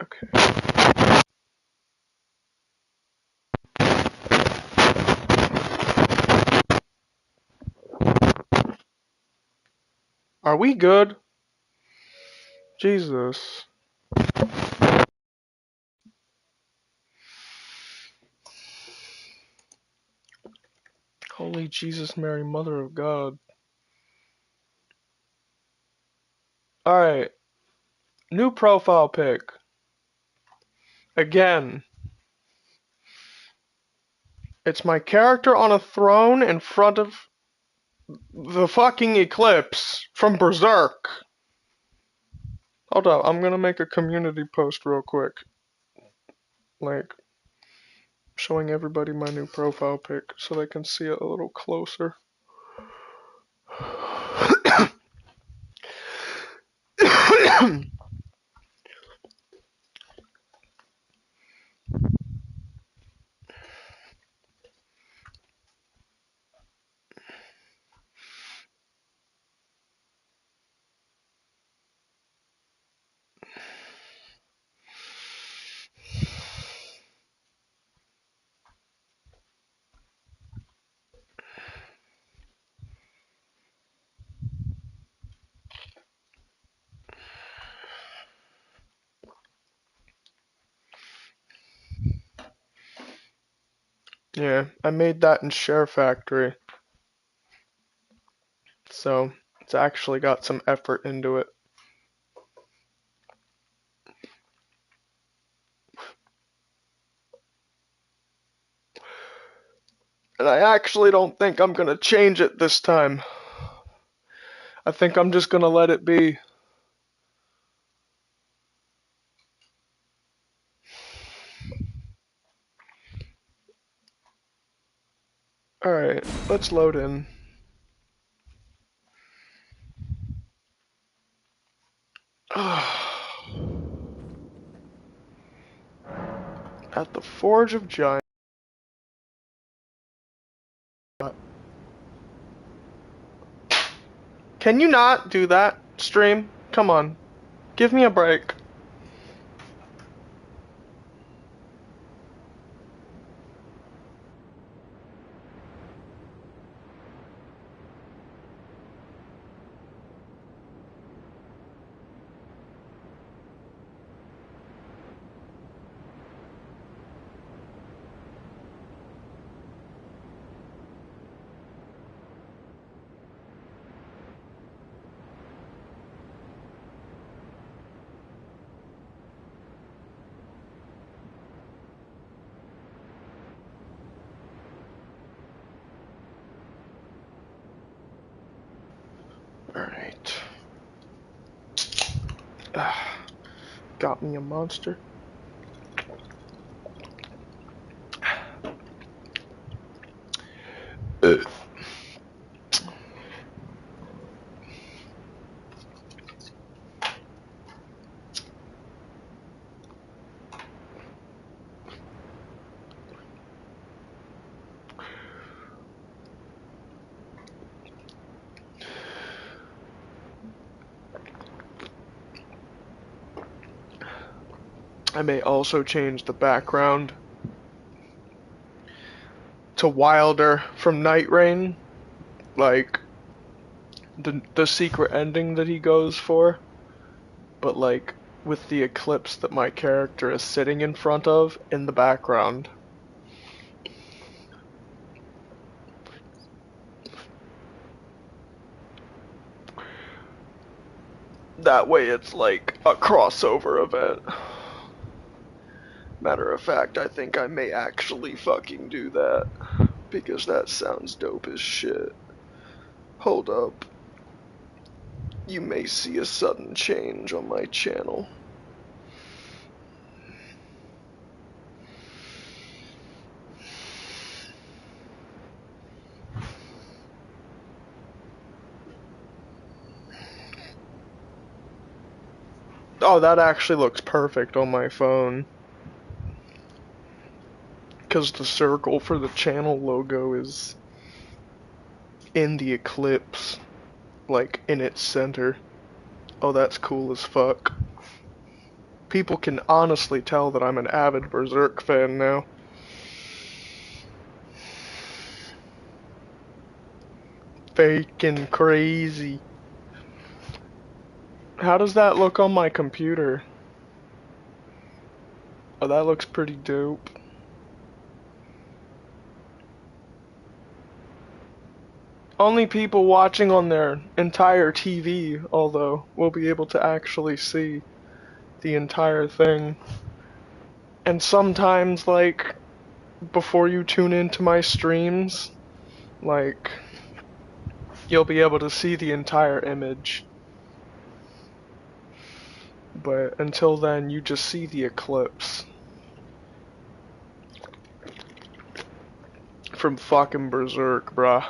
Okay. Are we good? Jesus. Holy Jesus, Mary, Mother of God. Alright. New profile pic. Again. It's my character on a throne in front of the fucking eclipse from Berserk. Hold up, I'm gonna make a community post real quick. Like, showing everybody my new profile pic so they can see it a little closer. Yeah, I made that in Share Factory. So, it's actually got some effort into it. And I actually don't think I'm gonna change it this time. I think I'm just gonna let it be. Alright, let's load in. At the Forge of Giants. Can you not do that, stream? Come on. Give me a break. Alright. Got me a monster. I may also change the background to Wilder from Night Rain, like the secret ending that he goes for, but like with the eclipse that my character is sitting in front of in the background. That way it's like a crossover event. Matter of fact, I think I may actually fucking do that, because that sounds dope as shit. Hold up. You may see a sudden change on my channel. Oh, that actually looks perfect on my phone. Because the circle for the channel logo is in the eclipse, like in its center. Oh, that's cool as fuck. People can honestly tell that I'm an avid Berserk fan now. Faking crazy. How does that look on my computer? Oh, that looks pretty dope. Only people watching on their entire TV, although, will be able to actually see the entire thing. And sometimes, like, before you tune into my streams, like, you'll be able to see the entire image. But until then, you just see the eclipse. From fucking Berserk, bruh.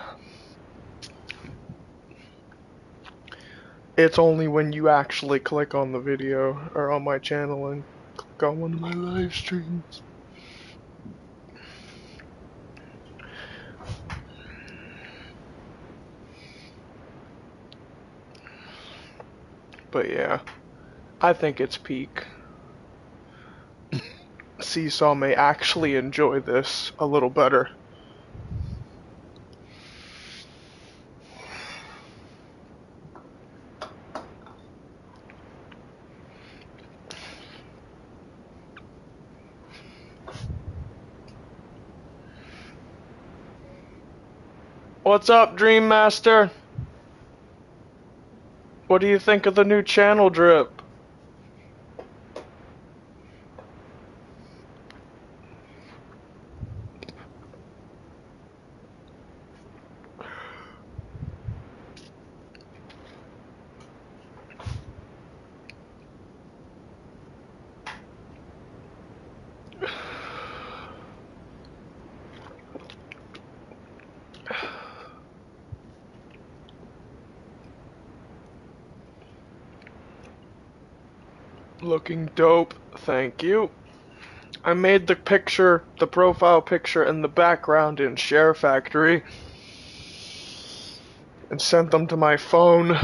It's only when you actually click on the video, or on my channel, and click on one of my live streams. But yeah, I think it's peak. Seesaw may actually enjoy this a little better. What's up, Dream Master? What do you think of the new channel drip? Looking dope, thank you. I made the picture, the profile picture and the background in Share Factory and sent them to my phone.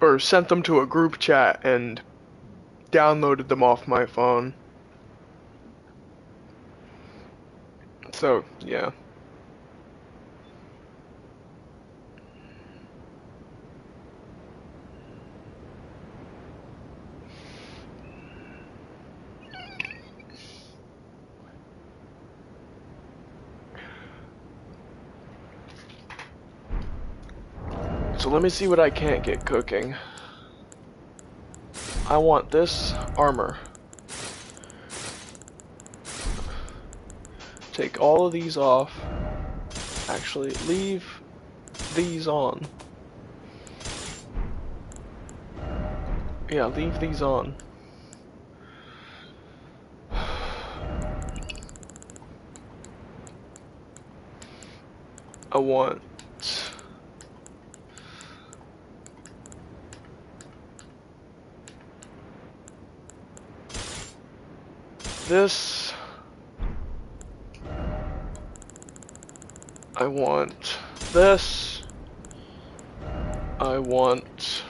Or sent them to a group chat and downloaded them off my phone. So, yeah. So let me see what I can't get cooking. I want this armor. Take all of these off. Actually, leave these on. Yeah, leave these on. I want this. I want this. I want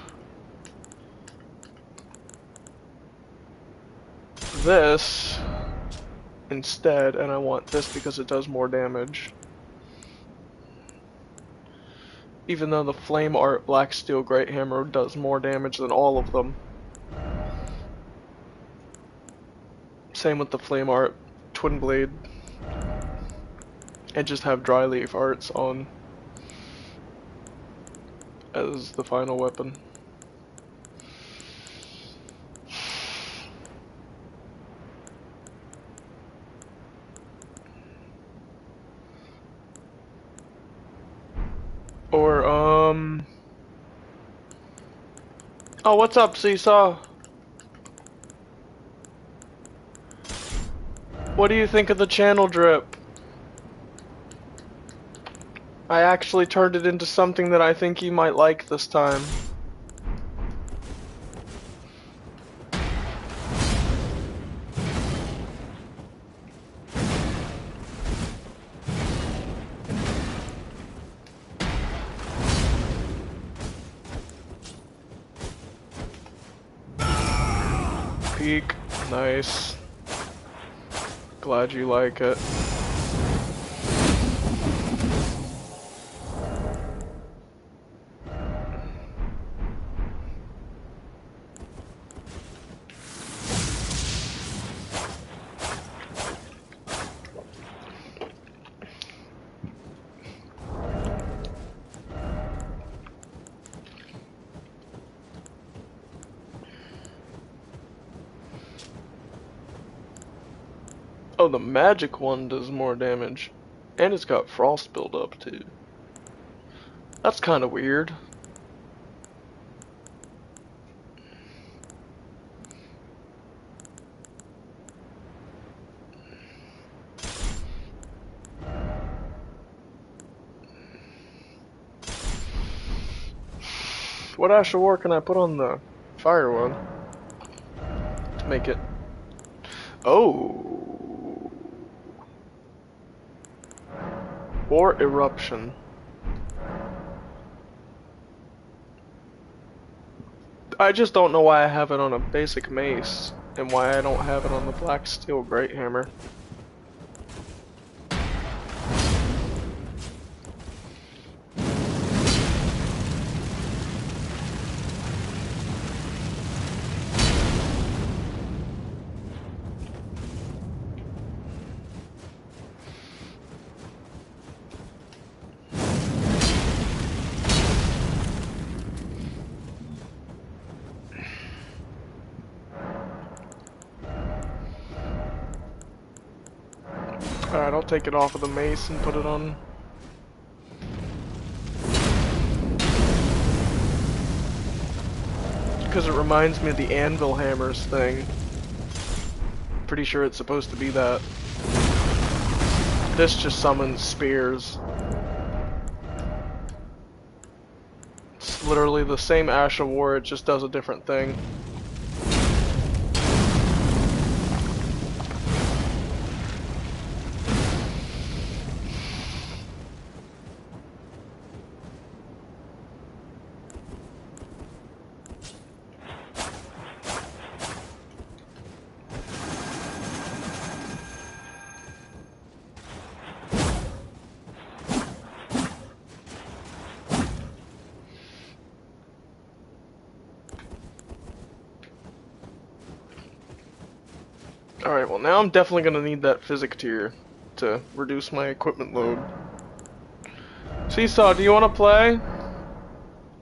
this instead, and I want this because it does more damage. Even though the Flame Art Black Steel Great Hammer does more damage than all of them. Same with the Flame Art Twin Blade. And just have Dry Leaf Arts on as the final weapon. Or, oh, what's up, Seesaw? What do you think of the channel drip? I actually turned it into something that I think you might like this time. peak. Nice. Glad you like it. Oh, the magic one does more damage. And it's got frost buildup too. That's kind of weird. What Ash of War can I put on the fire one? To make it... Oh! Or Eruption. I just don't know why I have it on a basic mace, and why I don't have it on the Black Steel Great Hammer. Alright, I'll take it off of the mace and put it on. Because it reminds me of the anvil hammers thing. Pretty sure it's supposed to be that. This just summons spears. It's literally the same Ash of War, it just does a different thing. Alright, well now I'm definitely gonna need that physic tier to reduce my equipment load. Seesaw, do you wanna play?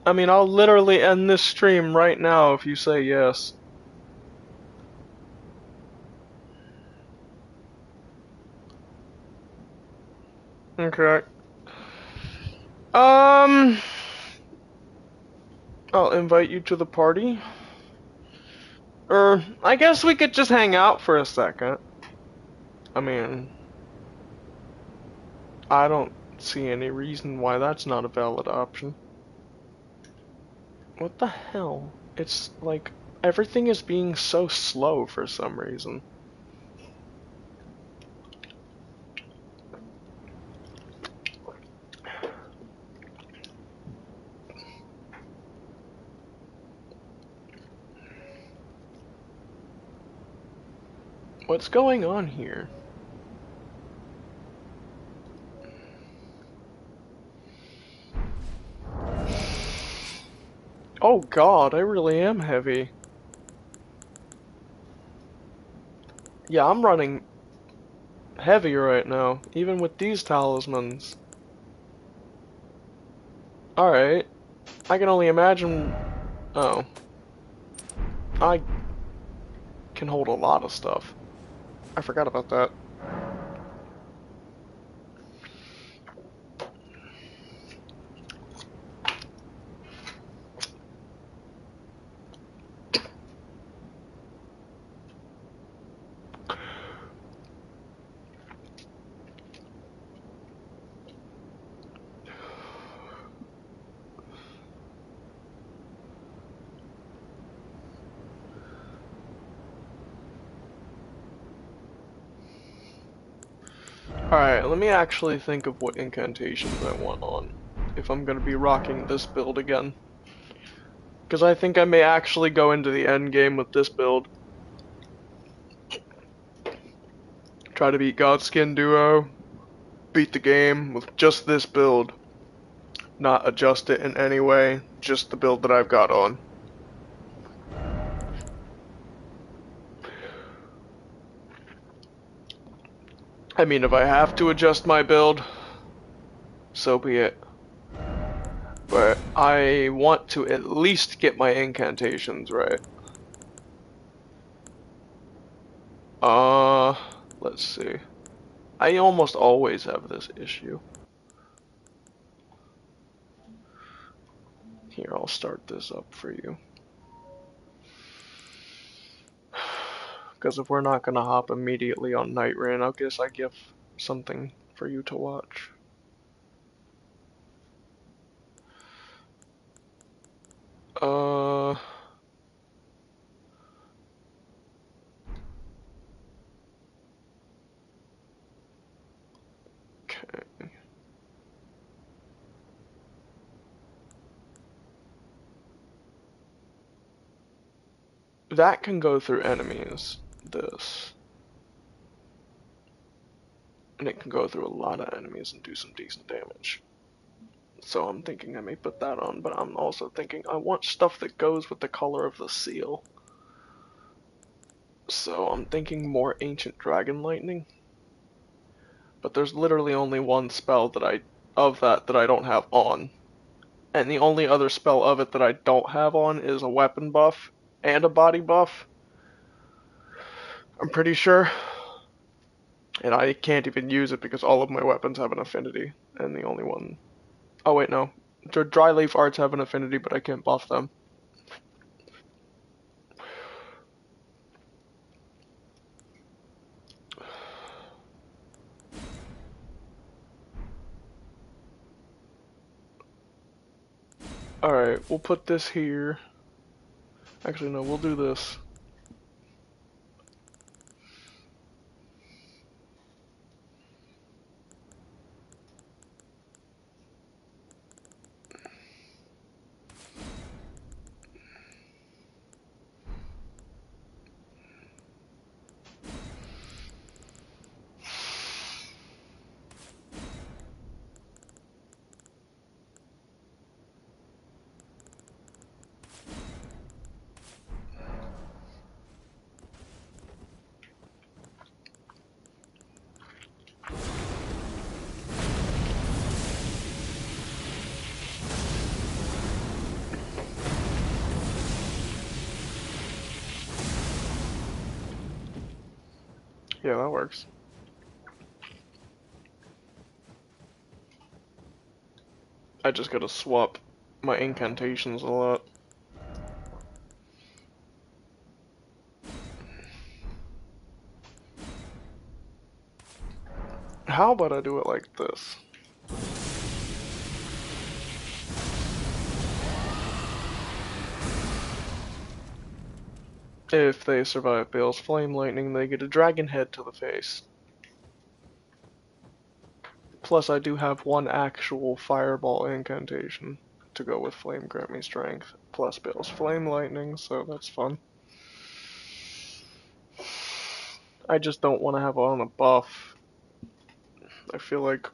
I mean, I'll literally end this stream right now if you say yes. Okay. I'll invite you to the party. Or, I guess we could just hang out for a second. I mean, I don't see any reason why that's not a valid option. What the hell? It's like, everything is being so slow for some reason. What's going on here? Oh god, I really am heavy. Yeah, I'm running heavy right now, even with these talismans. Alright. I can only imagine... Oh. I can hold a lot of stuff. I forgot about that. Alright, let me actually think of what incantations I want on, if I'm gonna be rocking this build again. Because I think I may actually go into the end game with this build. Try to beat Godskin Duo. Beat the game with just this build. Not adjust it in any way. Just the build that I've got on. I mean, if I have to adjust my build, so be it. But I want to at least get my incantations right. Let's see. I almost always have this issue. Here, I'll start this up for you. Because if we're not gonna hop immediately on Night Rain, I guess I give something for you to watch. Okay. That can go through enemies, this. And it can go through a lot of enemies and do some decent damage. So I'm thinking I may put that on, but I'm also thinking I want stuff that goes with the color of the seal. So I'm thinking more Ancient Dragon Lightning. But there's literally only one spell that I don't have on. And the only other spell of it that I don't have on is a weapon buff and a body buff. I'm pretty sure. And I can't even use it because all of my weapons have an affinity. And the only one... Oh wait, no. The dry leaf arts have an affinity, but I can't buff them. Alright, we'll put this here. Actually, no, we'll do this. Yeah, that works. I just gotta swap my incantations a lot. How about I do it like this? If they survive Bale's Flame Lightning, they get a dragon head to the face. Plus, I do have one actual Fireball incantation to go with Flame Grant Me Strength, plus Bale's Flame Lightning, so that's fun. I just don't want to have on a buff. I feel like...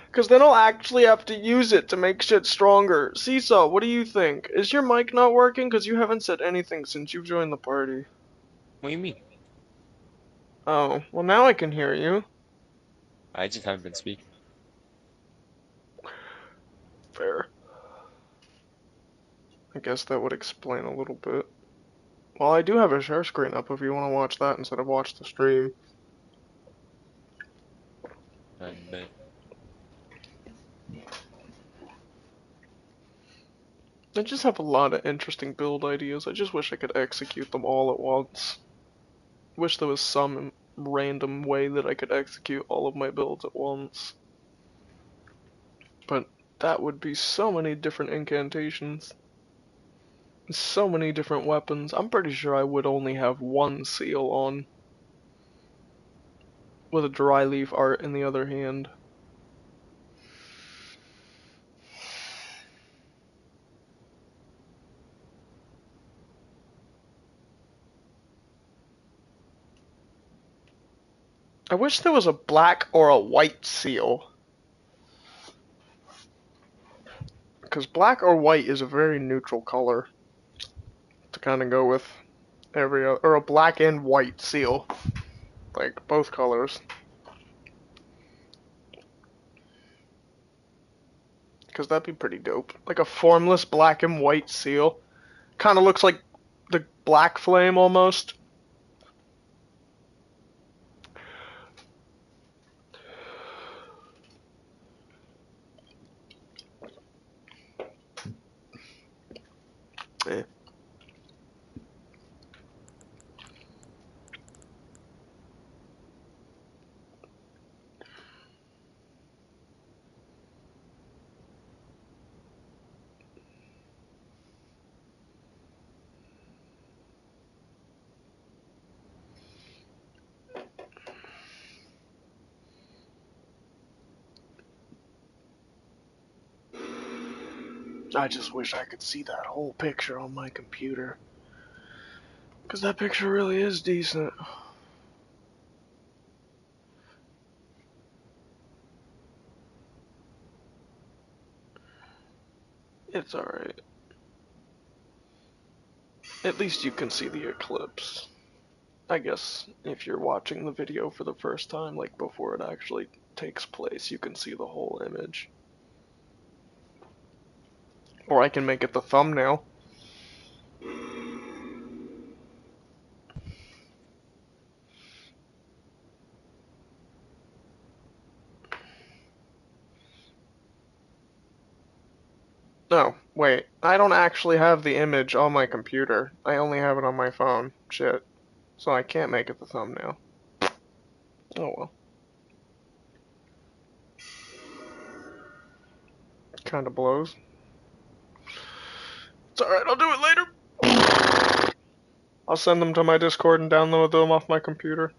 Because then I'll actually have to use it to make shit stronger. Seesaw, what do you think? Is your mic not working? Because you haven't said anything since you've joined the party. What do you mean? Oh, well now I can hear you. I just haven't been speaking. Fair. I guess that would explain a little bit. Well, I do have a share screen up if you want to watch that instead of watch the stream. But I just have a lot of interesting build ideas. I just wish I could execute them all at once. Wish there was some random way that I could execute all of my builds at once. But that would be so many different incantations. So many different weapons. I'm pretty sure I would only have one seal on. With a dry leaf art in the other hand. I wish there was a black or a white seal. Because black or white is a very neutral color to kind of go with every other, or a black and white seal. Like, both colors. Because that'd be pretty dope. Like a formless black and white seal. Kind of looks like the black flame almost. Eh. I just wish I could see that whole picture on my computer. Because that picture really is decent. It's alright. At least you can see the eclipse. I guess if you're watching the video for the first time, like before it actually takes place, you can see the whole image. Or I can make it the thumbnail. No, wait. I don't actually have the image on my computer. I only have it on my phone. Shit. So I can't make it the thumbnail. Oh well. Kinda blows. It's alright, I'll do it later. I'll send them to my Discord and download them off my computer.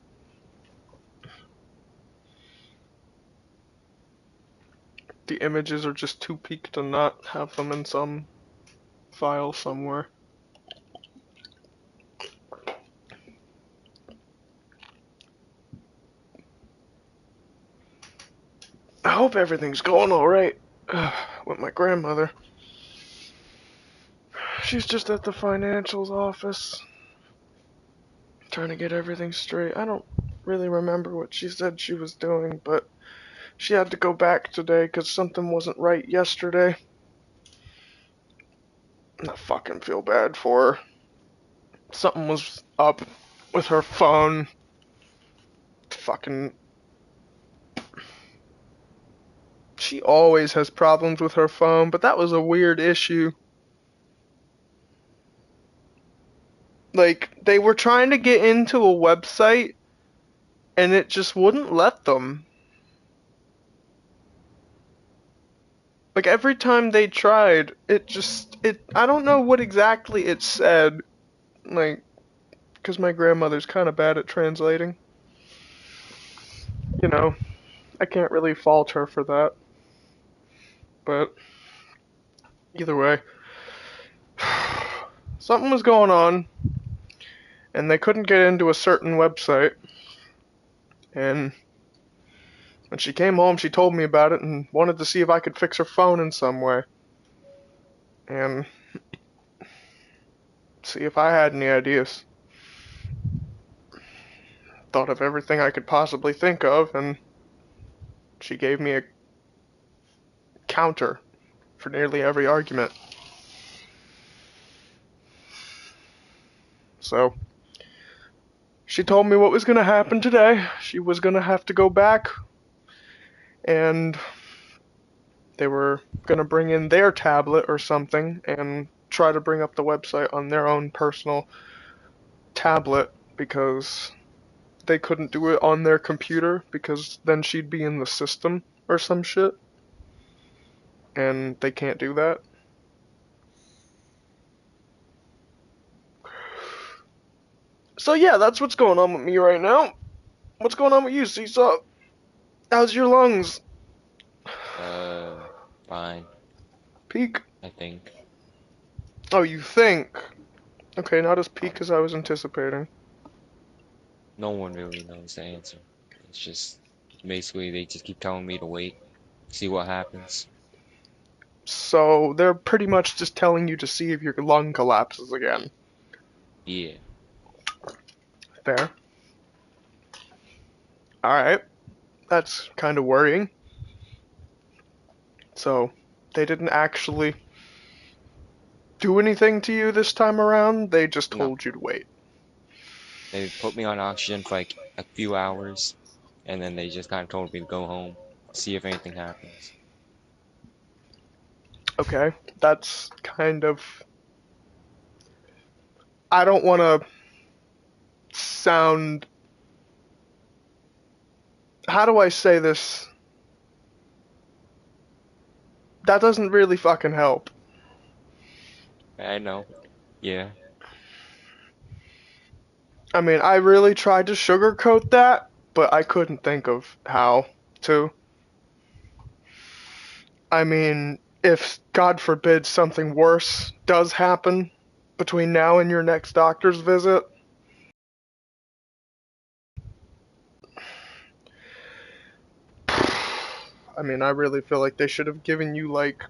The images are just too peaked to not have them in some file somewhere. I hope everything's going alright with my grandmother. She's just at the financials office trying to get everything straight. I don't really remember what she said she was doing, but she had to go back today because something wasn't right yesterday. I fucking feel bad for her. Something was up with her phone. Fucking. She always has problems with her phone, but that was a weird issue. Like, they were trying to get into a website, and it just wouldn't let them. Like, every time they tried, I don't know what exactly it said. Like, because my grandmother's kind of bad at translating. You know, I can't really fault her for that. But, either way, something was going on, and they couldn't get into a certain website. And when she came home, she told me about it and wanted to see if I could fix her phone in some way. And see if I had any ideas. Thought of everything I could possibly think of, and she gave me a counter for nearly every argument. So, she told me what was going to happen today. She was going to have to go back, and they were going to bring in their tablet or something and try to bring up the website on their own personal tablet because they couldn't do it on their computer because then she'd be in the system or some shit. And they can't do that. So yeah, that's what's going on with me right now. What's going on with you, Seesaw? How's your lungs? Fine, Peak? I think. Oh, you think? Okay, not as peak as I was anticipating. No one really knows the answer. It's just basically they just keep telling me to wait, see what happens. So they're pretty much just telling you to see if your lung collapses again. Yeah. Fair. Alright. That's kind of worrying. So, they didn't actually do anything to you this time around? They just No. told you to wait. They put me on oxygen for like a few hours, and then they just kind of told me to go home, see if anything happens. Okay. That's kind of. I don't want to sound. How do I say this? That doesn't really fucking help. I know. Yeah. I mean, I really tried to sugarcoat that, but I couldn't think of how to. I mean, if, God forbid, something worse does happen between now and your next doctor's visit, I mean, I really feel like they should have given you, like,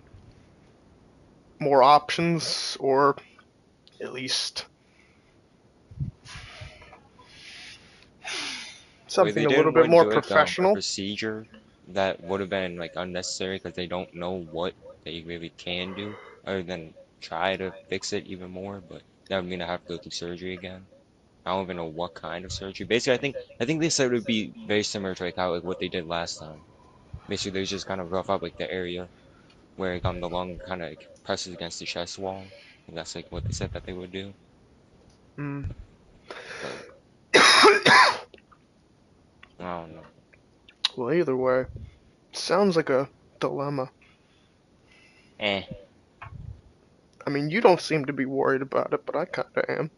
more options, or at least Well, something they a little didn't bit want to more do like a professional. procedure that would have been like unnecessary because they don't know what they really can do other than try to fix it even more. But that would mean I have to go through surgery again. I don't even know what kind of surgery. Basically, I think they said it would be very similar to like how like what they did last time. Basically, they just kind of rough up like the area where like, the lung kind of like, presses against the chest wall. And that's like what they said that they would do. Mm. But I don't know. Well, either way, sounds like a dilemma. Eh. I mean, you don't seem to be worried about it, but I kinda am.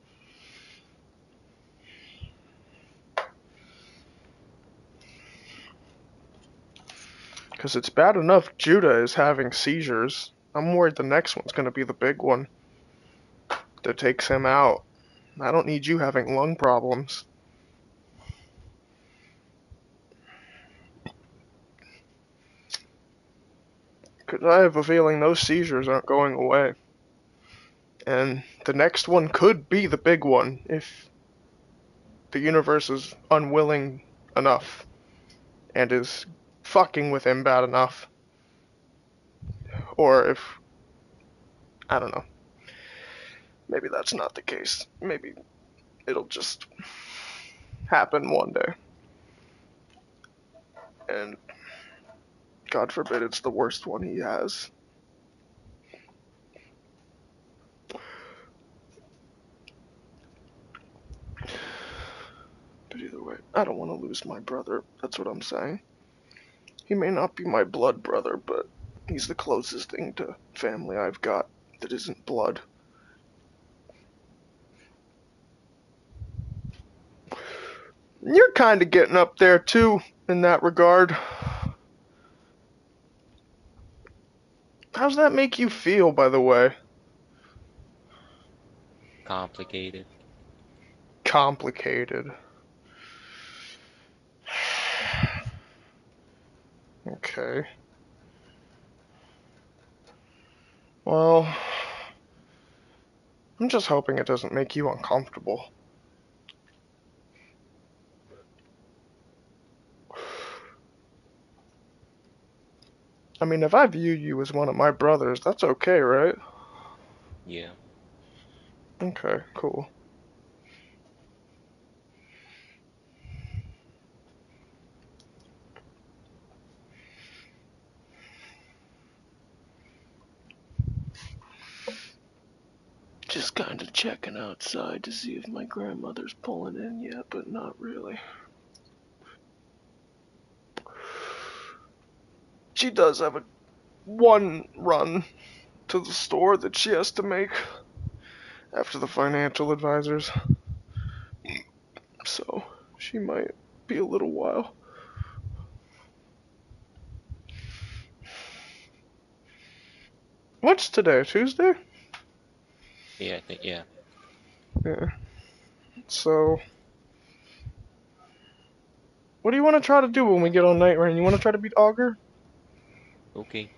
Because it's bad enough Judah is having seizures. I'm worried the next one's gonna be the big one that takes him out. I don't need you having lung problems. Because I have a feeling those seizures aren't going away. And the next one could be the big one if the universe is unwilling enough and is fucking with him bad enough. Or if, I don't know, maybe that's not the case. Maybe it'll just happen one day. And God forbid it's the worst one he has. But either way, I don't want to lose my brother. That's what I'm saying. He may not be my blood brother, but he's the closest thing to family I've got that isn't blood. You're kind of getting up there too, in that regard. How's that make you feel, by the way? Complicated. Complicated. Okay. Well, I'm just hoping it doesn't make you uncomfortable. I mean, if I view you as one of my brothers, that's okay, right? Yeah. Okay, cool. Just kind of checking outside to see if my grandmother's pulling in yet, but not really. She does have a one run to the store that she has to make after the financial advisors, so she might be a little while. What's today? Tuesday? Yeah, I think, yeah. Yeah. So What do you want to try to do when we get on Night Rain? You want to try to beat Augur? Okay.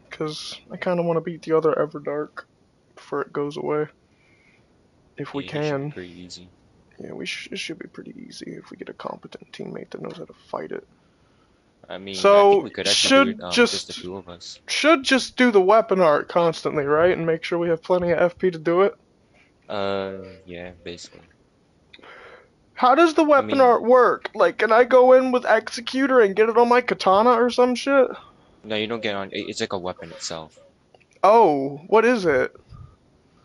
Because I kind of want to beat the other Everdark before it goes away. If we Yeah, he should be can. pretty easy. Yeah, it should be pretty easy if we get a competent teammate that knows how to fight it. I mean, I think So we could actually do it, just the two of us. should just do the weapon art constantly, right? And make sure we have plenty of FP to do it. Yeah, basically. How does the I weapon mean, art work? Like, can I go in with Executor and get it on my katana or some shit? no, you don't get on, it's like a weapon itself. Oh, what is it?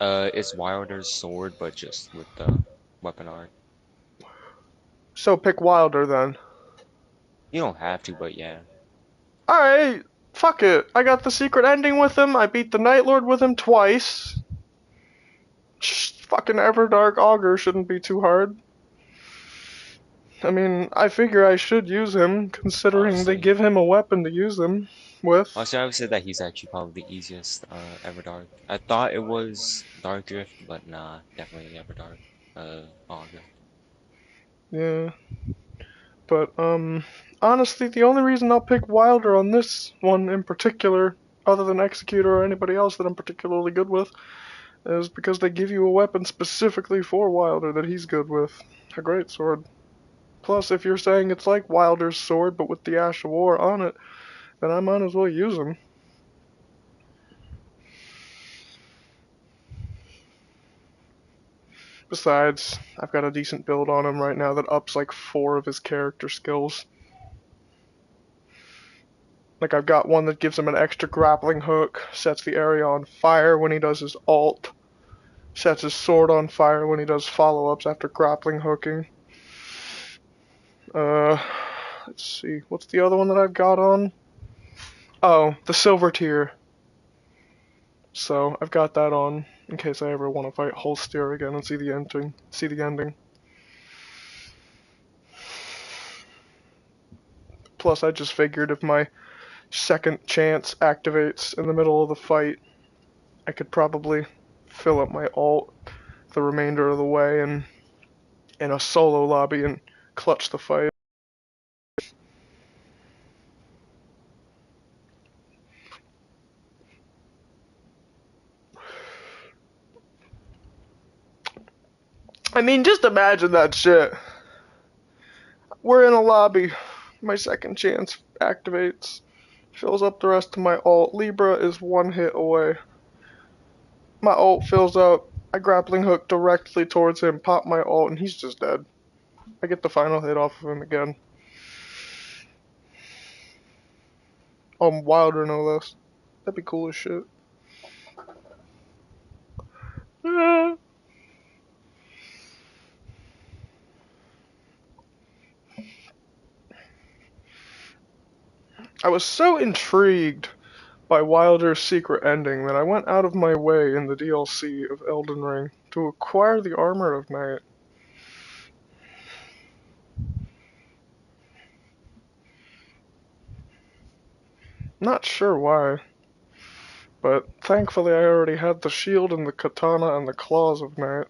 It's Wilder's sword, but just with the weapon art. So pick Wilder then. You don't have to, but yeah. Alright, fuck it. I got the secret ending with him. I beat the Night Lord with him twice. Fucking Everdark Augur shouldn't be too hard. I mean, I figure I should use him, considering they Honestly, give him a weapon to use them with. honestly, I would say that he's actually probably the easiest, Everdark. I thought it was Dark Drift, but nah, definitely Everdark, Augur. Yeah. But, honestly, the only reason I'll pick Wilder on this one in particular, other than Executor or anybody else that I'm particularly good with, is because they give you a weapon specifically for Wilder that he's good with. A great sword. Plus, if you're saying it's like Wilder's sword but with the Ash of War on it, then I might as well use him. Besides, I've got a decent build on him right now that ups like 4 of his character skills. Like, I've got one that gives him an extra grappling hook, sets the area on fire when he does his ult, sets his sword on fire when he does follow-ups after grappling hooking. Let's see, what's the other one that I've got on? Oh, the silver tier. So I've got that on in case I ever want to fight Holsteer again and see the ending. Plus, I just figured if my second chance activates in the middle of the fight, I could probably fill up my ult the remainder of the way and in a solo lobby and clutch the fight. I mean, just imagine that shit. We're in a lobby. My second chance activates. Fills up the rest of my ult. Libra is one hit away. My ult fills up. I grappling hook directly towards him, pop my ult, and he's just dead. I get the final hit off of him again. Wilder no less. That'd be cool as shit. I was so intrigued by Wilder's secret ending that I went out of my way in the DLC of Elden Ring to acquire the Armor of Night. Not sure why, but thankfully I already had the shield and the katana and the claws of Night.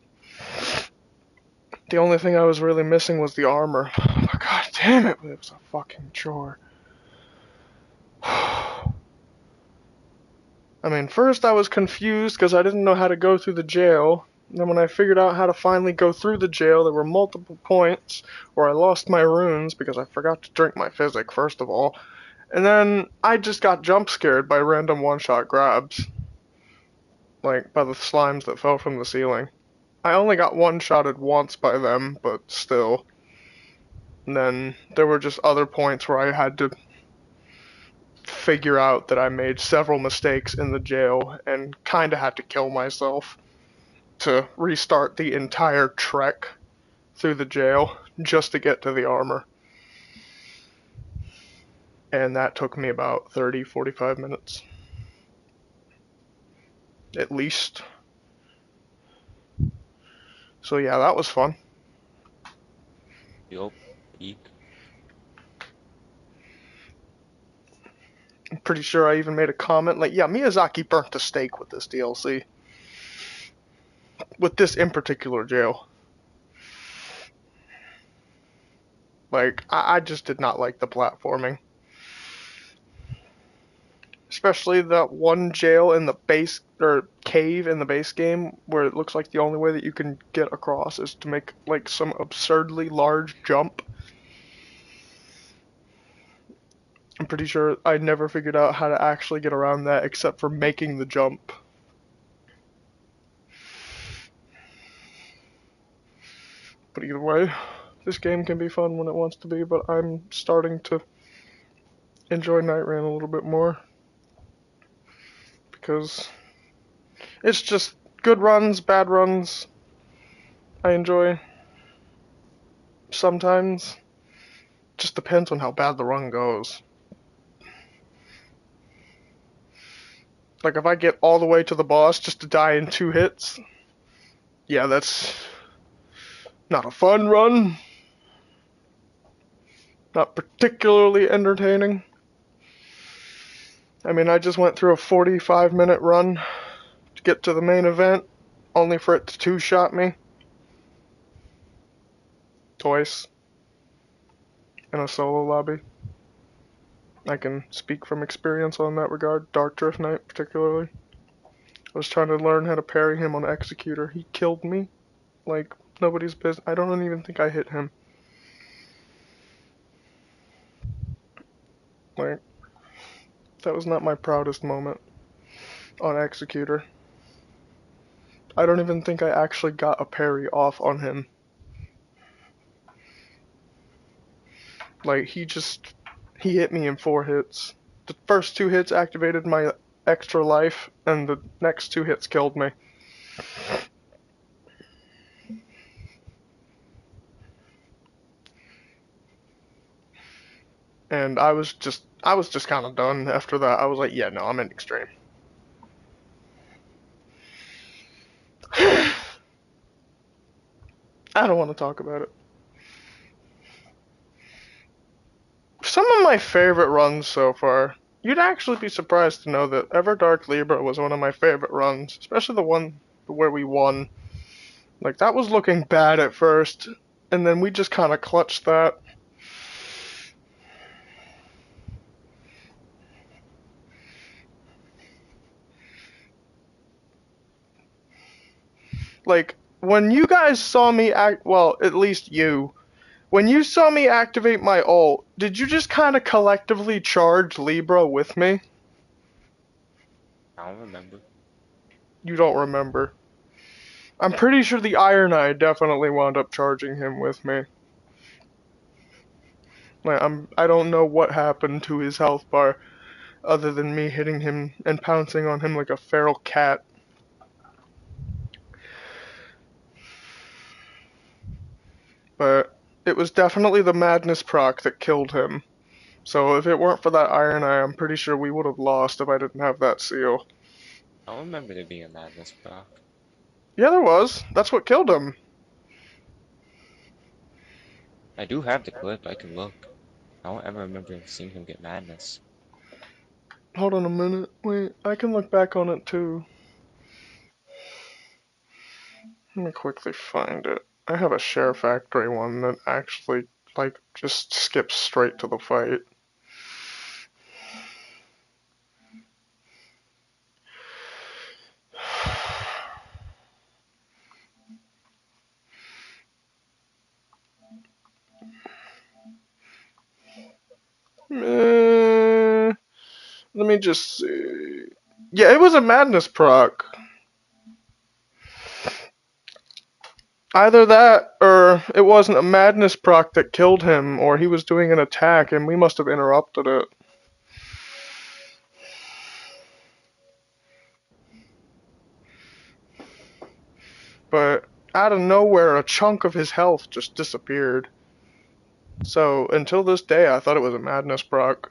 The only thing I was really missing was the armor. God damn it, it was a fucking chore. I mean, first I was confused because I didn't know how to go through the jail. And then when I figured out how to finally go through the jail, there were multiple points where I lost my runes because I forgot to drink my physic, first of all. And then I just got jump scared by random one-shot grabs. Like, by the slimes that fell from the ceiling. I only got one-shotted once by them, but still. And then there were just other points where I had to figure out that I made several mistakes in the jail and kinda had to kill myself to restart the entire trek through the jail just to get to the armor. And that took me about 30, 45 minutes. At least. So yeah, that was fun. Yup. Eek. I'm pretty sure I even made a comment like, yeah, Miyazaki burnt the stake with this DLC. With this in particular jail. Like, I just did not like the platforming. Especially that one jail in the base, or cave in the base game, where it looks like the only way that you can get across is to make, like, some absurdly large jump. I'm pretty sure I never figured out how to actually get around that except for making the jump. But either way, this game can be fun when it wants to be, but I'm starting to enjoy Night Rain a little bit more. Because it's just good runs, bad runs. I enjoy sometimes. Just depends on how bad the run goes. Like if I get all the way to the boss just to die in 2 hits, yeah, that's not a fun run. Not particularly entertaining. I mean, I just went through a 45-minute run to get to the main event, only for it to 2-shot me. Twice. In a solo lobby. I can speak from experience on that regard. Dark Drift Knight, particularly. I was trying to learn how to parry him on Executor. He killed me. Like, nobody's business. I don't even think I hit him. Like, that was not my proudest moment on Executor. I don't even think I actually got a parry off on him. Like, he hit me in 4 hits. The first 2 hits activated my extra life, and the next 2 hits killed me. And I was just kind of done after that. I was like, yeah, no, I'm in extreme. I don't want to talk about it. Some of my favorite runs so far. You'd actually be surprised to know that Everdark Libra was one of my favorite runs, especially the one where we won. Like, that was looking bad at first, and then we just kind of clutched that. Like, when you guys saw me well, at least you, when you saw me activate my ult, did you just kind of collectively charge Libra with me? I don't remember. You don't remember. I'm pretty sure the Iron Eye definitely wound up charging him with me. Like, I don't know what happened to his health bar, other than me hitting him and pouncing on him like a feral cat. But it was definitely the Madness proc that killed him. So if it weren't for that Iron Eye, I'm pretty sure we would have lost if I didn't have that seal. I don't remember there being a madness proc. Yeah, there was. That's what killed him. I do have the clip, I can look. I don't ever remember seeing him get madness. Hold on a minute. Wait, I can look back on it too. Let me quickly find it. I have a Share Factory one that actually, like, just skips straight to the fight. Let me just see. Yeah, it was a Madness proc. Either that, or it wasn't a Madness proc that killed him, or he was doing an attack and we must have interrupted it. But out of nowhere, a chunk of his health just disappeared. So until this day, I thought it was a Madness proc.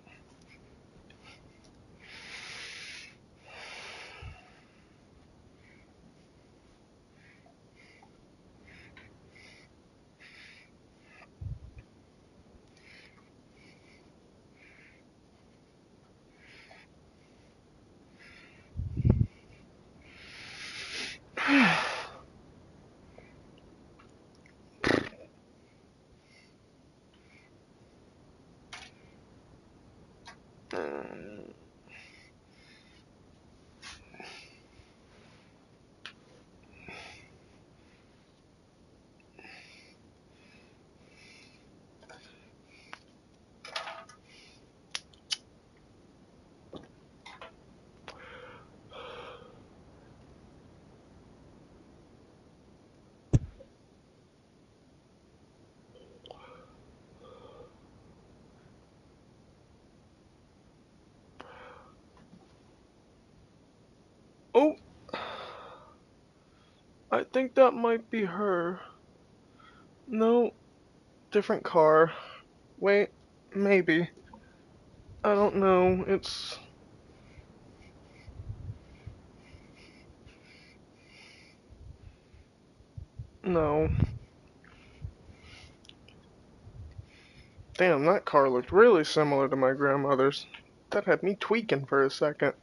I think that might be her. No, different car. Wait, maybe. I don't know. It's... No. Damn, that car looked really similar to my grandmother's. That had me tweaking for a second.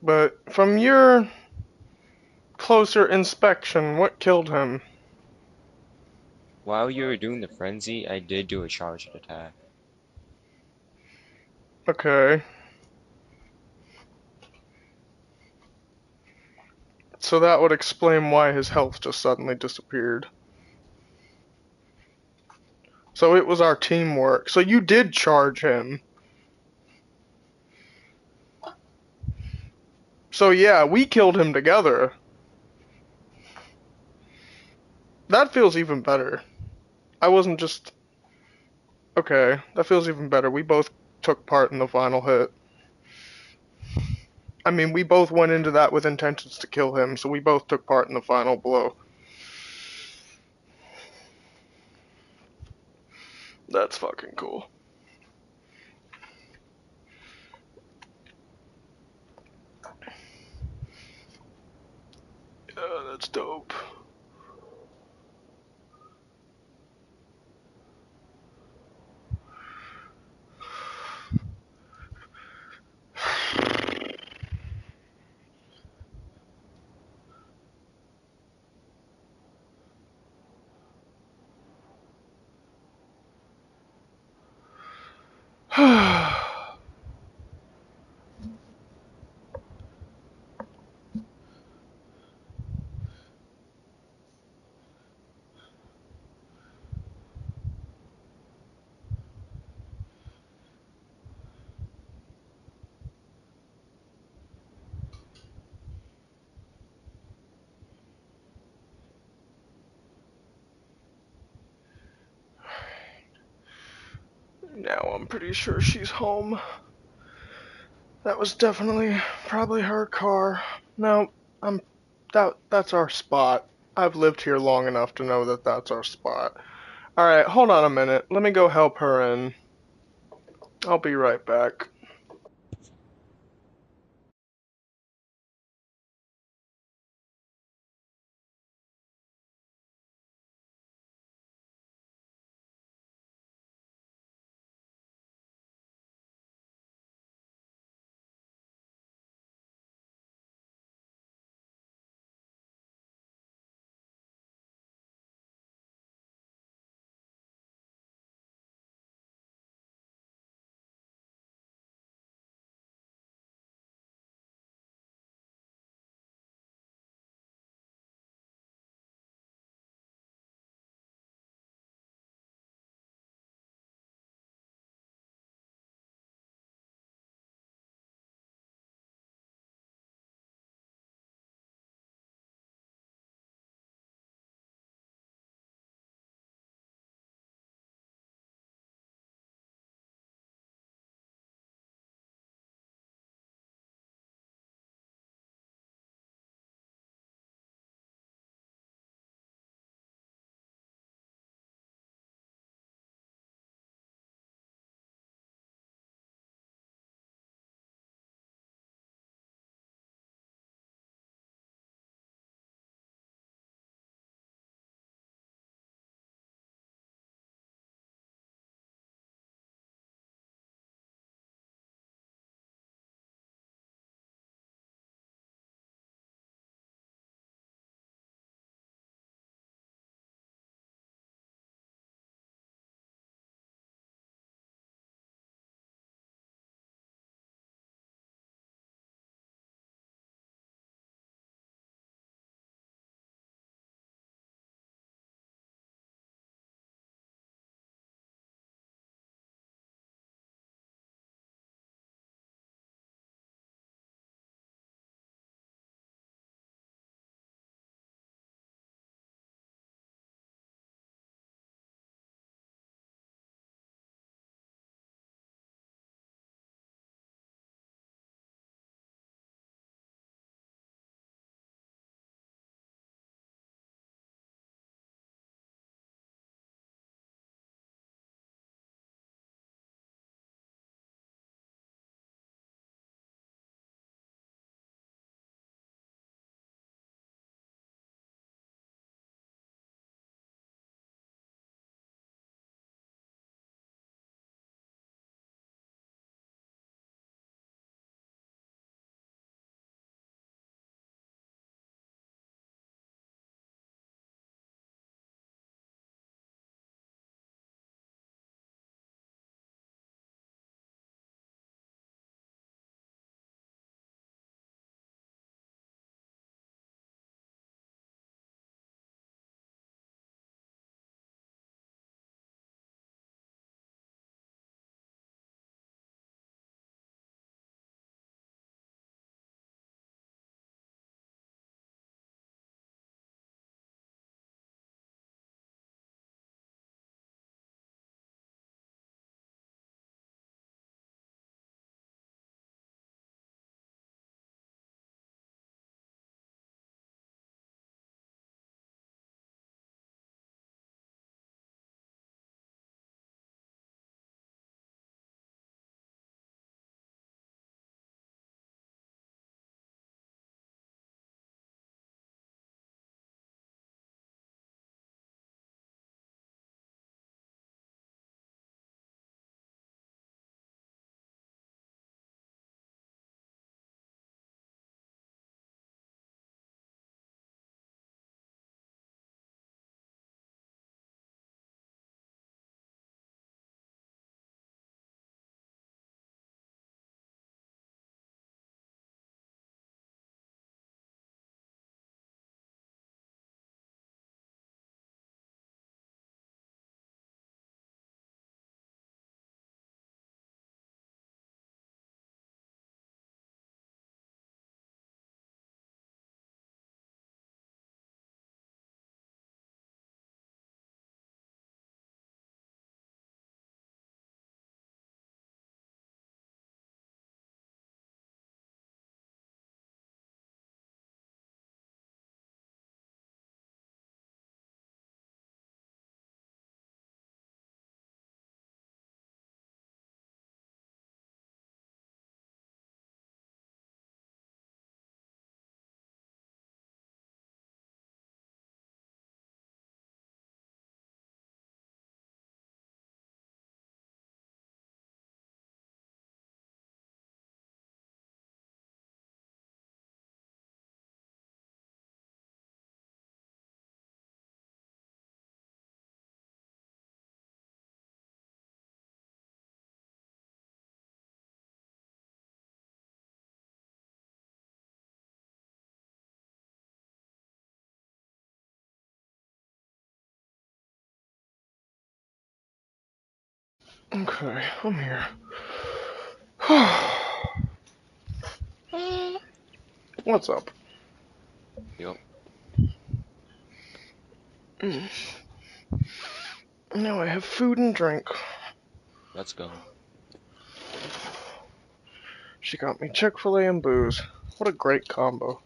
But from your closer inspection, what killed him? While you were doing the frenzy, I did do a charged attack. Okay. So that would explain why his health just suddenly disappeared. So it was our teamwork. So you did charge him. So yeah, we killed him together. That feels even better. I wasn't just... Okay, that feels even better. We both took part in the final hit. I mean, we both went into that with intentions to kill him, so we both took part in the final blow. That's fucking cool. Yeah, that's dope. Now I'm pretty sure she's home. That was definitely probably her car. No, that's our spot. I've lived here long enough to know that that's our spot. Alright, hold on a minute. Let me go help her in. I'll be right back. Okay, I'm here. What's up? Yup, Now I have food and drink. let's go. She got me Chick-fil-A and booze. What a great combo.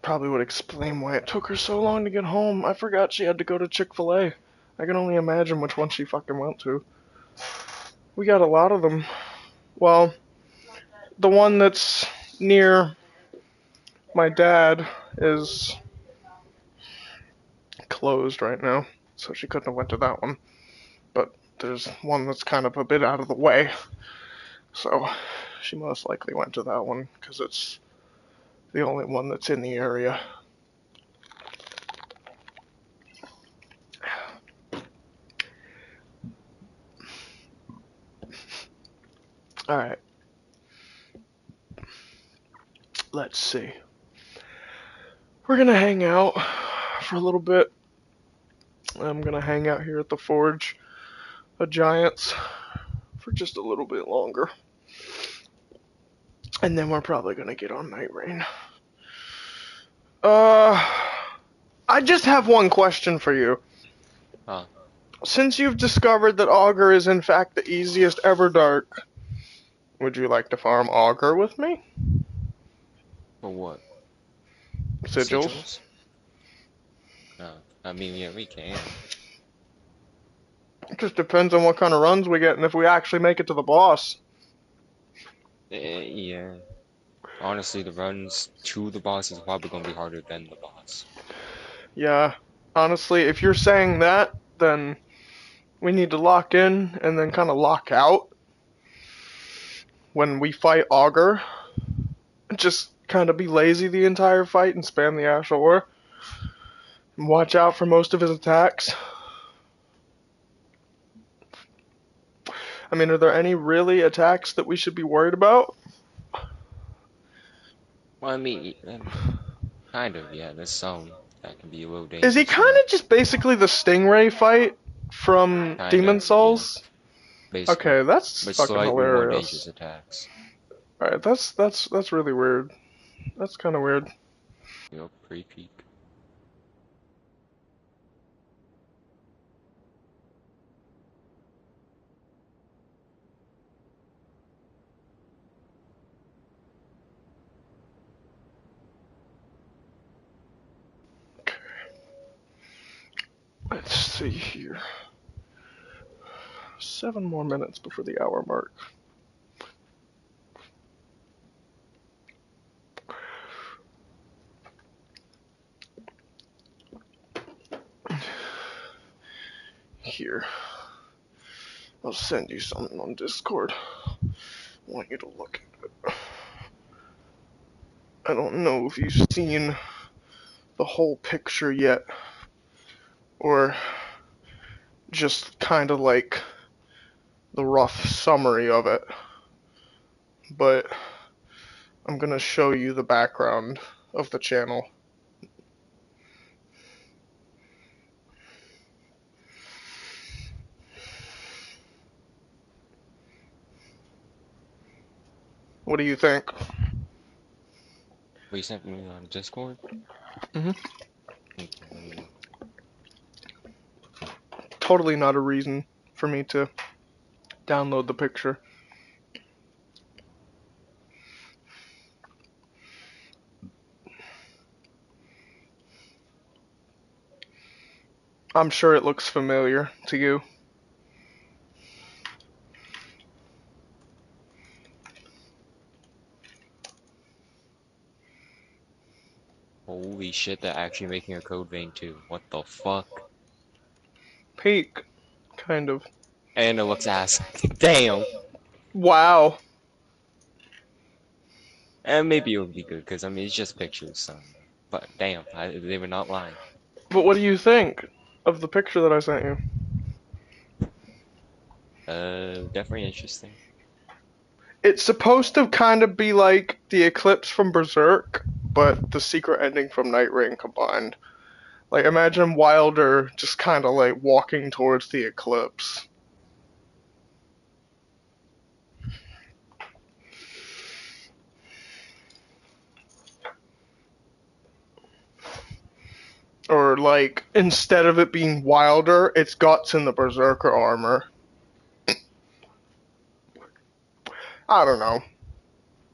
Probably would explain why it took her so long to get home. I forgot she had to go to Chick-fil-A. I can only imagine which one she fucking went to. We got a lot of them. Well, the one that's near my dad is closed right now, so she couldn't have went to that one. But there's one that's kind of a bit out of the way, so she most likely went to that one because it's the only one that's in the area. Alright. Let's see. We're gonna hang out for a little bit. I'm gonna hang out here at the Forge of Giants for just a little bit longer. And then we're probably gonna get on Night Rain. I just have one question for you. Huh? Since you've discovered that Augur is in fact the easiest ever dark, would you like to farm Augur with me? For what? Sigils? Sigils? No. I mean, yeah, we can. It just depends on what kind of runs we get and if we actually make it to the boss. Yeah. Honestly, the runs to the boss is probably gonna be harder than the boss. Yeah, honestly, if you're saying that, then we need to lock in and then kind of lock out when we fight Augur. Just kind of be lazy the entire fight and spam the Ashore. And watch out for most of his attacks. I mean, are there any really attacks that we should be worried about? Well, I mean, kind of, yeah, there's some that can be a little Is he dangerous, kind of just basically the Stingray fight from kind Demon of, yeah, Souls? basically. Okay, that's But fucking slightly more hilarious. dangerous attacks. Alright, that's really weird. That's kind of weird. You know, pre-peak. Let's see here. 7 more minutes before the hour mark. Here. I'll send you something on Discord. I want you to look at it. I don't know if you've seen the whole picture yet, or just kind of like the rough summary of it, but I'm gonna show you the background of the channel. What do you think? Wait, you sent me on Discord? hmm Okay, let me look. Totally not a reason for me to download the picture. I'm sure it looks familiar to you. Holy shit, they're actually making a code vein too. What the fuck? Peak, kind of. And it looks ass. Damn! Wow. And maybe it would be good, because I mean, it's just pictures, so. But damn, they were not lying. But what do you think of the picture that I sent you? Definitely interesting. It's supposed to kind of be like the eclipse from Berserk, but the secret ending from Night Rain combined. Like, imagine Wilder just kind of like walking towards the eclipse. Or, like, instead of it being Wilder, it's Guts in the Berserker armor. I don't know.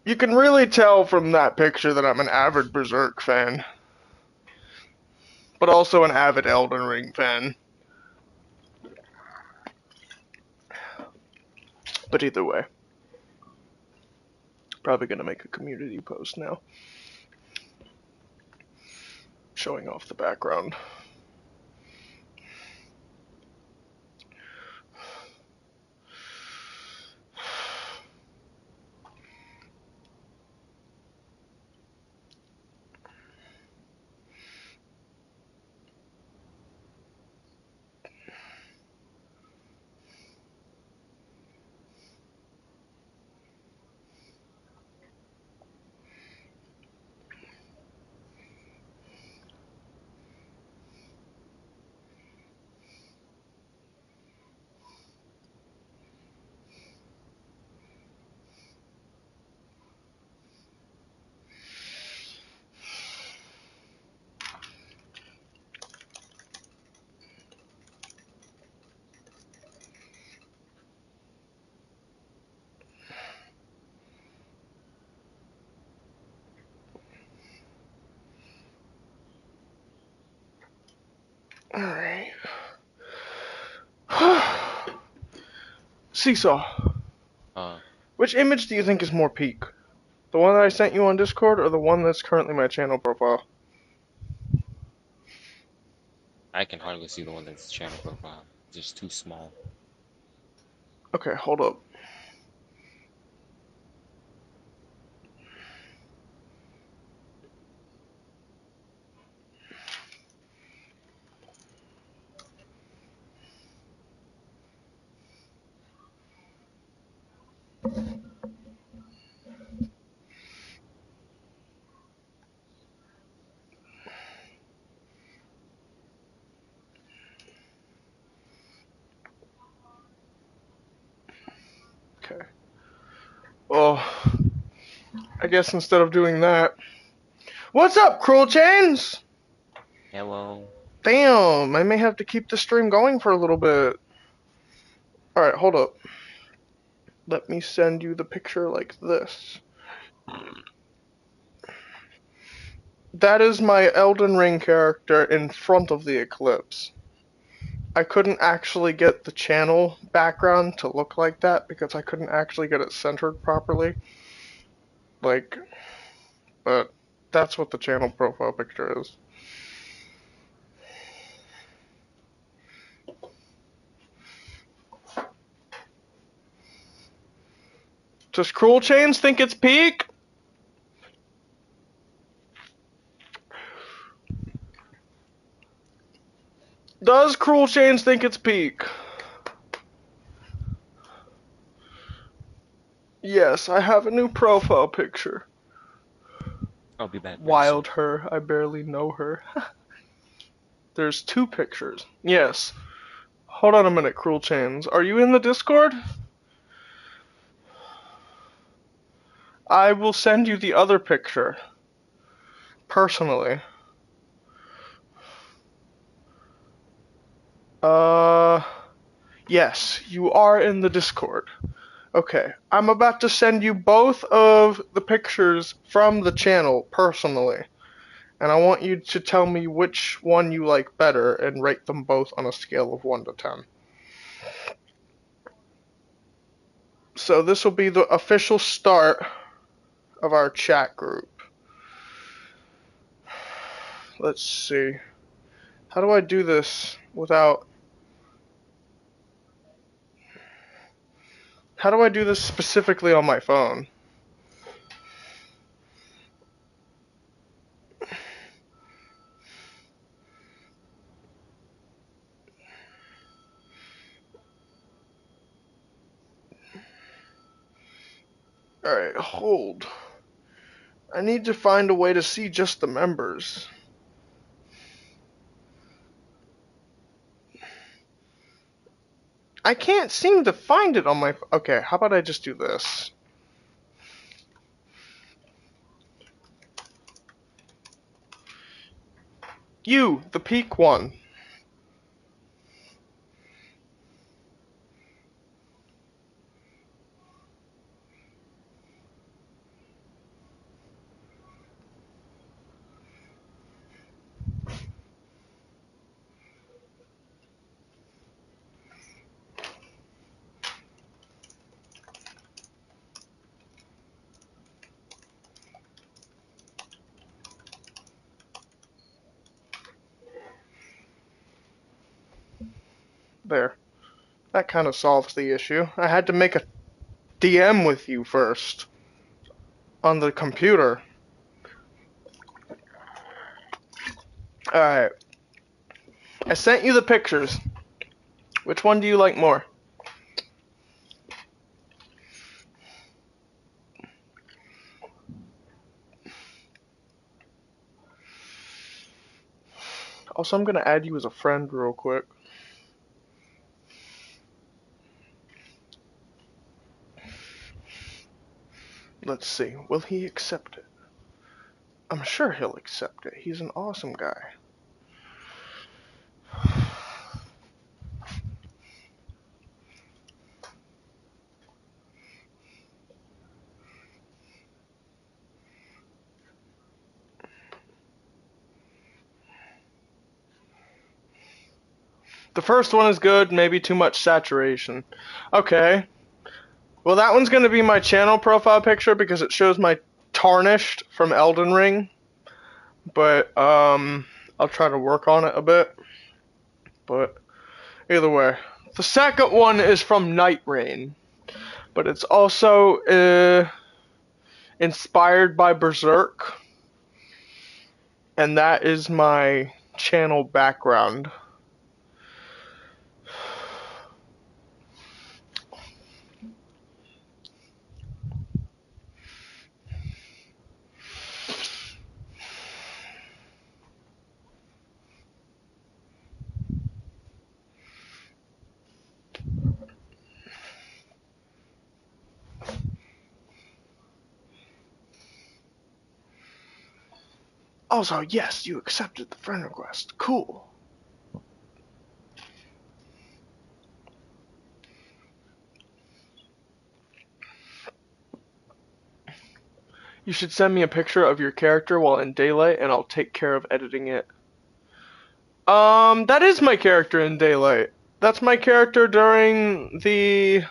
You can really tell from that picture that I'm an avid Berserk fan. But also an avid Elden Ring fan. But either way. Probably gonna make a community post now. Showing off the background. Alright. Seesaw. Which image do you think is more peak? The one that I sent you on Discord or the one that's currently my channel profile? I can hardly see the one that's channel profile. It's just too small. Okay, hold up. Okay. Oh, I guess instead of doing that. What's up, Cruel Chains? Hello. Damn, I may have to keep the stream going for a little bit. Alright, hold up. Let me send you the picture like this. That is my Elden Ring character in front of the eclipse. I couldn't actually get the channel background to look like that because I couldn't actually get it centered properly. Like, but that's what the channel profile picture is. Does Cruel Chains think it's peak? Does Cruel Chains think it's peak? Yes, I have a new profile picture. I'll be back very soon. Wild her, I barely know her. There's two pictures. Yes. Hold on a minute, Cruel Chains. Are you in the Discord? I will send you the other picture. Personally. Yes, you are in the Discord. Okay, I'm about to send you both of the pictures from the channel personally. And I want you to tell me which one you like better and rate them both on a scale of 1 to 10. So this will be the official start of our chat group. Let's see. How do I do this without... How do I do this specifically on my phone? Alright, hold. I need to find a way to see just the members. I can't seem to find it on my... Okay, how about I just do this? You, the peak one. There. That kind of solves the issue. I had to make a DM with you first. On the computer. Alright. I sent you the pictures. Which one do you like more? Also, I'm gonna add you as a friend real quick. Let's see. Will he accept it? I'm sure he'll accept it. He's an awesome guy. The first one is good, maybe too much saturation. Okay. Well, that one's gonna be my channel profile picture because it shows my tarnished from Elden Ring. But, I'll try to work on it a bit. But, either way. The second one is from Night Rain. But it's also, inspired by Berserk. And that is my channel background. Also, yes, you accepted the friend request. Cool. You should send me a picture of your character while in daylight and I'll take care of editing it. That is my character in daylight. That's my character during the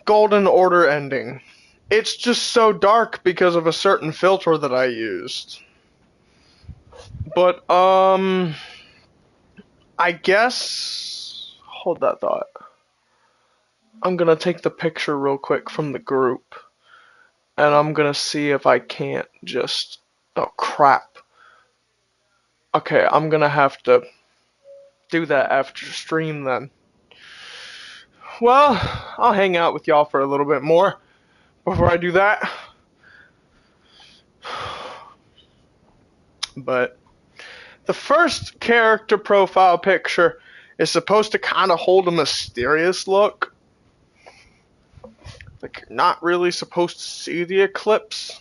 Golden Order ending. It's just so dark because of a certain filter that I used. But, I guess... Hold that thought. I'm gonna take the picture real quick from the group. And I'm gonna see if I can't just... Oh, crap. Okay, I'm gonna have to do that after stream then. Well, I'll hang out with y'all for a little bit more before I do that. But the first character profile picture is supposed to kind of hold a mysterious look. Like, you're not really supposed to see the eclipse.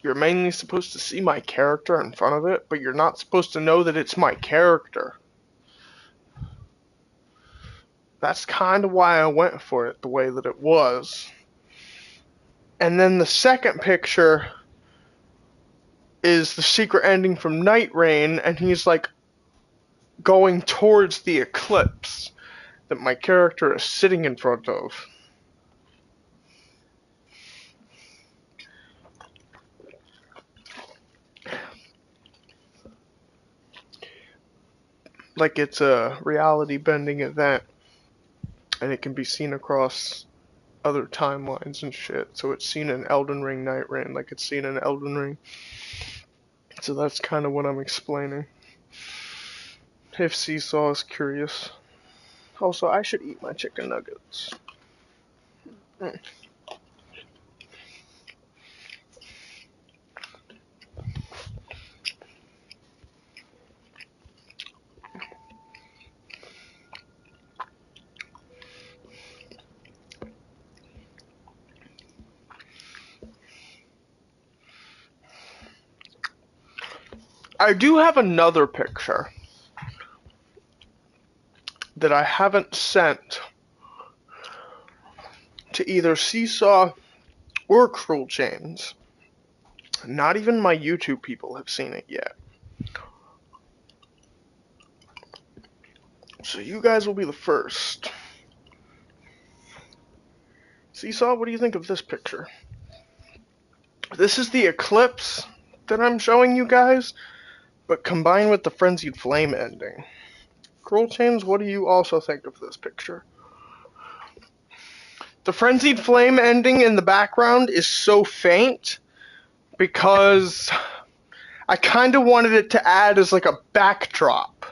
You're mainly supposed to see my character in front of it, but you're not supposed to know that it's my character. That's kind of why I went for it the way that it was. And then the second picture is the secret ending from Night Rain, and he's like going towards the eclipse that my character is sitting in front of. Like it's a reality bending event, and it can be seen across other timelines and shit. So it's seen in Elden Ring, Night Rain, like it's seen in Elden Ring. So that's kind of what I'm explaining. If Seesaw is curious. Also, I should eat my chicken nuggets. I do have another picture that I haven't sent to either Seesaw or Cruel Chains. Not even my YouTube people have seen it yet. So you guys will be the first. Seesaw, what do you think of this picture? This is the eclipse that I'm showing you guys, but combined with the Frenzied Flame ending. Cruel Chains, what do you also think of this picture? The Frenzied Flame ending in the background is so faint because I kind of wanted it to add as like a backdrop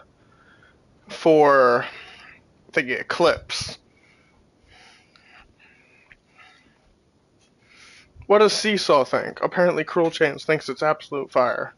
for the eclipse. What does Seesaw think? Apparently Cruel Chains thinks it's absolute fire.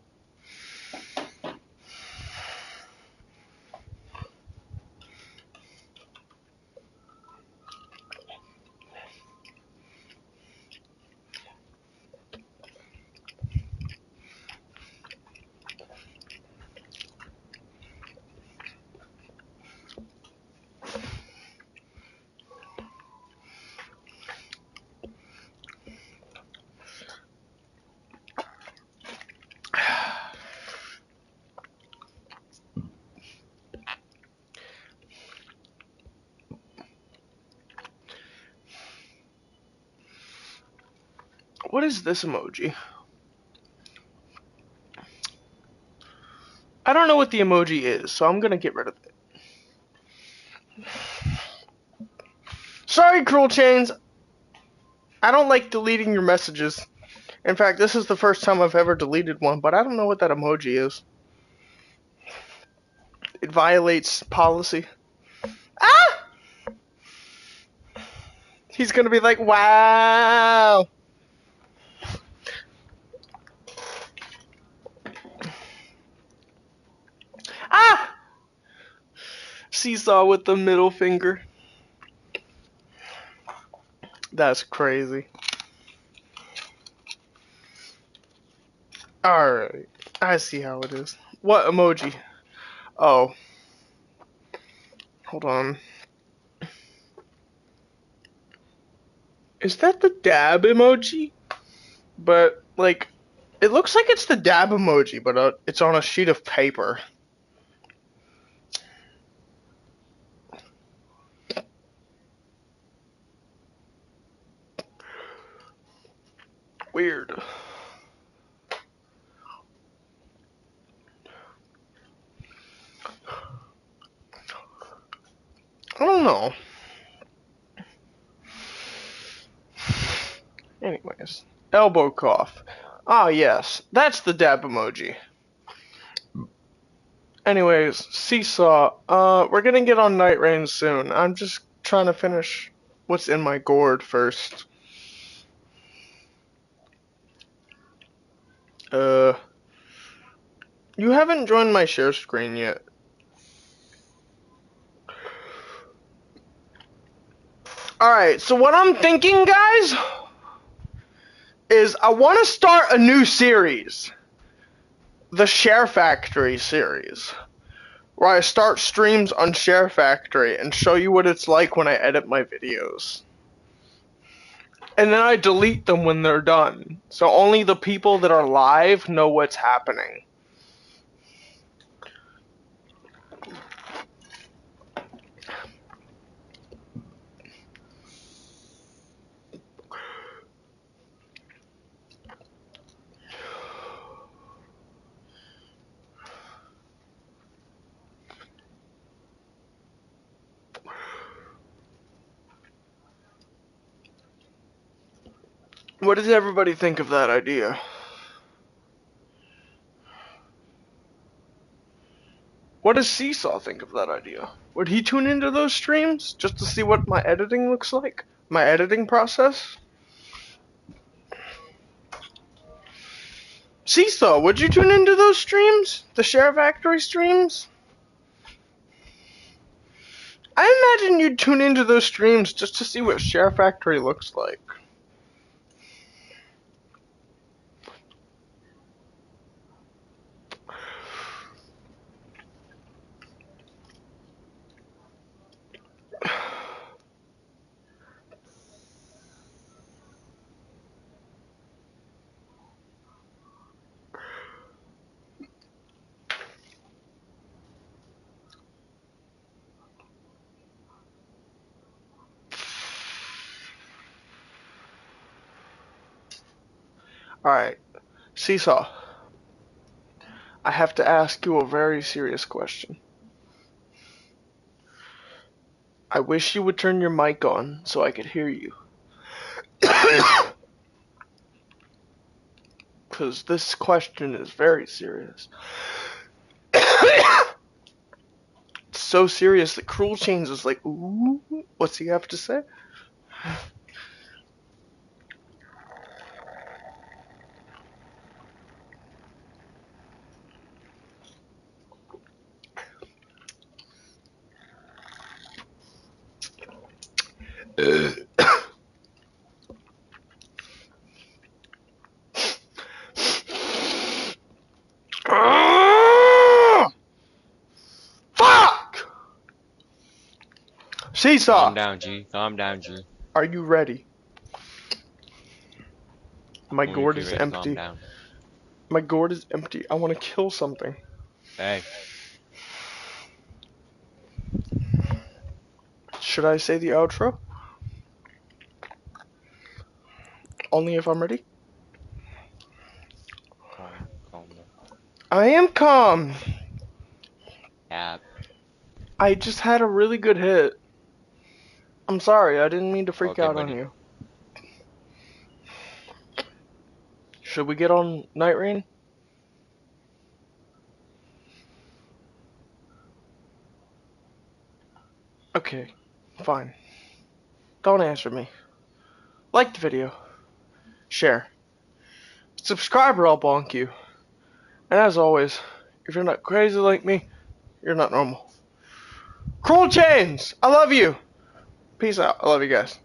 What is this emoji? I don't know what the emoji is, so I'm gonna get rid of it. Sorry, Cruel Chains. I don't like deleting your messages. In fact, this is the first time I've ever deleted one, but I don't know what that emoji is. It violates policy. Ah! He's gonna be like, wow. Ah! Seesaw with the middle finger. That's crazy. Alright. I see how it is. What emoji? Oh. Hold on. Is that the dab emoji? But, like, it looks like it's the dab emoji, but it's on a sheet of paper. Weird. I don't know. Anyways. Elbow cough. Ah, yes. That's the dab emoji. Anyways, Seesaw. We're gonna get on Night Rain soon. I'm just trying to finish what's in my gourd first. You haven't joined my share screen yet. Alright, so what I'm thinking, guys, is I want to start a new series. The Share Factory series. Where I start streams on Share Factory and show you what it's like when I edit my videos. And then I delete them when they're done. So only the people that are live know what's happening. What does everybody think of that idea? What does Seesaw think of that idea? Would he tune into those streams just to see what my editing looks like? My editing process? Seesaw, would you tune into those streams? The Share Factory streams? I imagine you'd tune into those streams just to see what Share Factory looks like. Alright, Seesaw. I have to ask you a very serious question. I wish you would turn your mic on so I could hear you. Because this question is very serious. It's so serious that Cruel Chains is like, ooh, what's he have to say? Fuck! Calm Seesaw, down, G. Calm down, G. are you ready? My Only if gourd you're is ready, calm empty. down. My gourd is empty. I want to kill something. Hey. Should I say the outro? Only if I'm ready? Calm, calm down. I am calm. Yeah. I just had a really good hit. I'm sorry, I didn't mean to freak Okay, out on buddy. you. Should we get on Night Rain? Okay, fine. Don't answer me. Like the video. Share. Subscribe or I'll bonk you. And as always, if you're not crazy like me, you're not normal. Cruel Chains! I love you! Peace out. I love you guys.